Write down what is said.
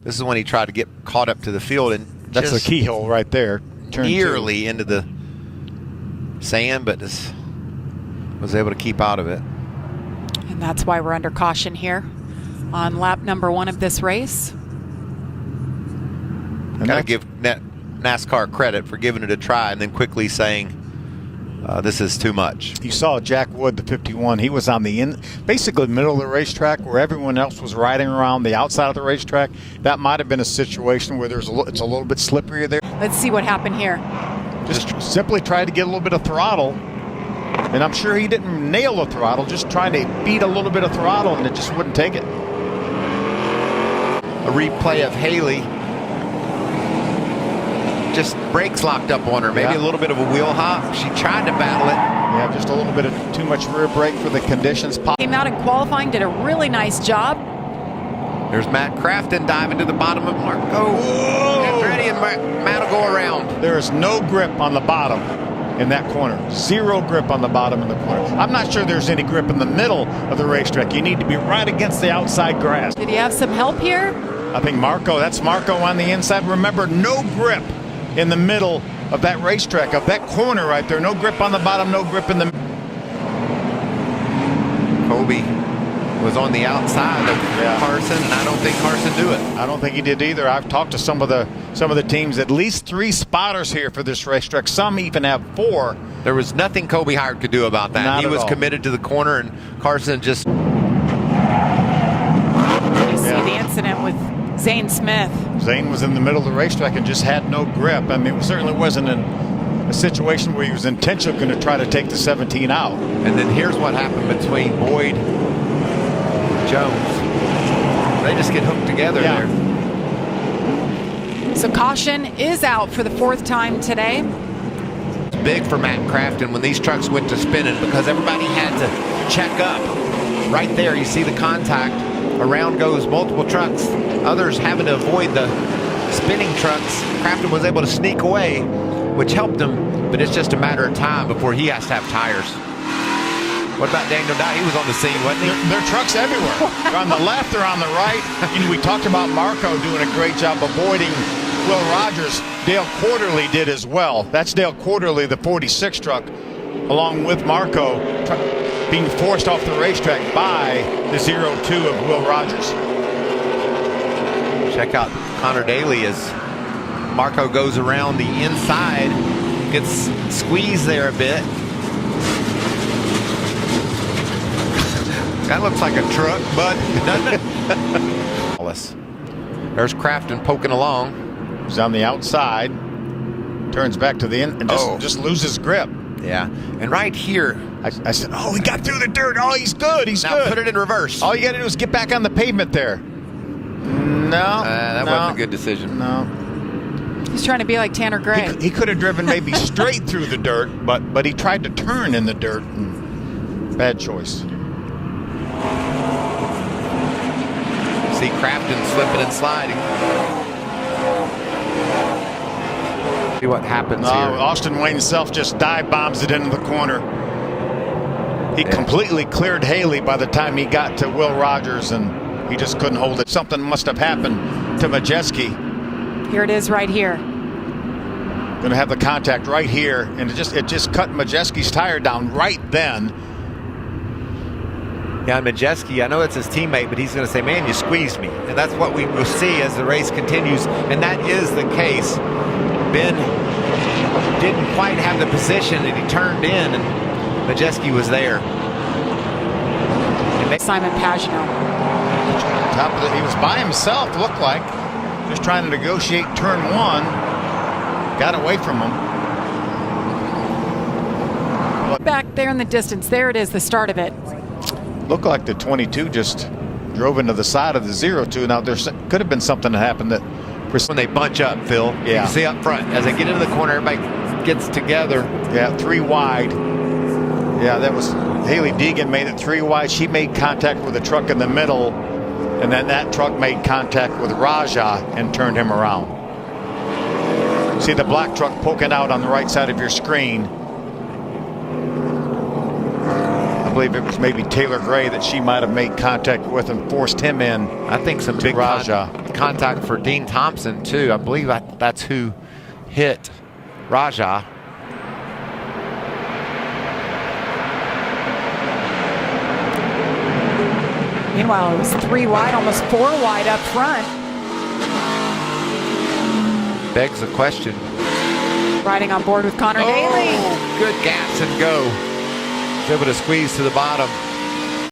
This is when he tried to get caught up to the field and that's the keyhole right there. Nearly into the sand, but just was able to keep out of it. And that's why we're under caution here on lap number 1 of this race. Got to give NASCAR credit for giving it a try and then quickly saying, this is too much. You saw Jack Wood, the 51. He was on the basically middle of the racetrack where everyone else was riding around the outside of the racetrack. That might have been a situation where it's a little bit slipperier there. Let's see what happened here. Just simply tried to get a little bit of throttle. And I'm sure he didn't nail the throttle, just trying to beat a little bit of throttle, and it just wouldn't take it. A replay of Haley. Just brakes locked up on her. Maybe a little bit of a wheel hop. She tried to battle it. Yeah, just a little bit of too much rear brake for the conditions. Came out in qualifying, did a really nice job. There's Matt Crafton diving to the bottom of Marco. Get ready, and Matt will go around. There is no grip on the bottom in that corner. Zero grip on the bottom of the corner. I'm not sure there's any grip in the middle of the racetrack. You need to be right against the outside grass. Did he have some help here? I think that's Marco on the inside. Remember, no grip in the middle of that racetrack, of that corner right there. No grip on the bottom, no grip in the... Kobe was on the outside of Carson, and I don't think Carson knew it. I don't think he did either. I've talked to some of the teams, at least 3 spotters here for this racetrack. Some even have 4. There was nothing Kobe Hart could do about that. Not he was all. committed to the corner, and Carson just... You see the incident with Zane Smith. Zane was in the middle of the racetrack and just had no grip. I mean, it certainly wasn't a situation where he was intentionally going to try to take the 17 out. And then here's what happened between Boyd and Jones. They just get hooked together there. So caution is out for the 4th time today. It's big for Matt Crafton when these trucks went to spinning because everybody had to check up. Right there, you see the contact. Around goes multiple trucks. Others having to avoid the spinning trucks. Crafton was able to sneak away, which helped him, but it's just a matter of time before he has to have tires. What about Daniel Dye? He was on the scene, wasn't he? There are trucks everywhere. They're on the left, they're on the right. We talked about Marco doing a great job avoiding Will Rogers. Dale Quarterly did as well. That's Dale Quarterly, the 46 truck, along with Marco, being forced off the racetrack by the 0-2 of Will Rogers. Check out Connor Daly as Marco goes around the inside, gets squeezed there a bit. That looks like a truck, but doesn't it? There's Crafton poking along. He's on the outside, turns back to the end, and just loses grip. Yeah, and right here, I said, oh, he got through the dirt. Oh, he's good. He's now good. Put it in reverse. All you got to do is get back on the pavement there. No, that wasn't a good decision. No. He's trying to be like Tanner Gray. He could have driven maybe straight through the dirt, but he tried to turn in the dirt. Bad choice. See Crafton slipping and sliding. See what happens here. Austin Wayne Self just dive bombs it into the corner. He completely cleared Haley by the time he got to Will Rogers, and he just couldn't hold it. Something must have happened to Majeski. Here it is right here. Going to have the contact right here, and it just cut Majeski's tire down right then. Yeah, Majeski, I know it's his teammate, but he's going to say, man, you squeezed me. And that's what we will see as the race continues, and that is the case. Ben didn't quite have the position, and he turned in, and Majeski was there. Simon Pagenaud. Top of he was by himself, looked like. Just trying to negotiate turn 1. Got away from him. Back there in the distance, there it is, the start of it. Looked like the 22 just drove into the side of the 0-2. Now, there could have been something that happened that... When they bunch up, Phil, you can see up front, as they get into the corner, everybody gets together. Yeah, 3 wide. Yeah, that was... Haley Deegan made it 3 wide. She made contact with the truck in the middle, and then that truck made contact with Raja and turned him around. See the black truck poking out on the right side of your screen. I believe it was maybe Taylor Gray that she might have made contact with and forced him in. I think some big contact for Dean Thompson, too. I believe that's who hit Raja. Meanwhile, it was 3 wide, almost 4 wide up front. Begs the question. Riding on board with Connor Daly. Good gas and go. Was able to squeeze to the bottom.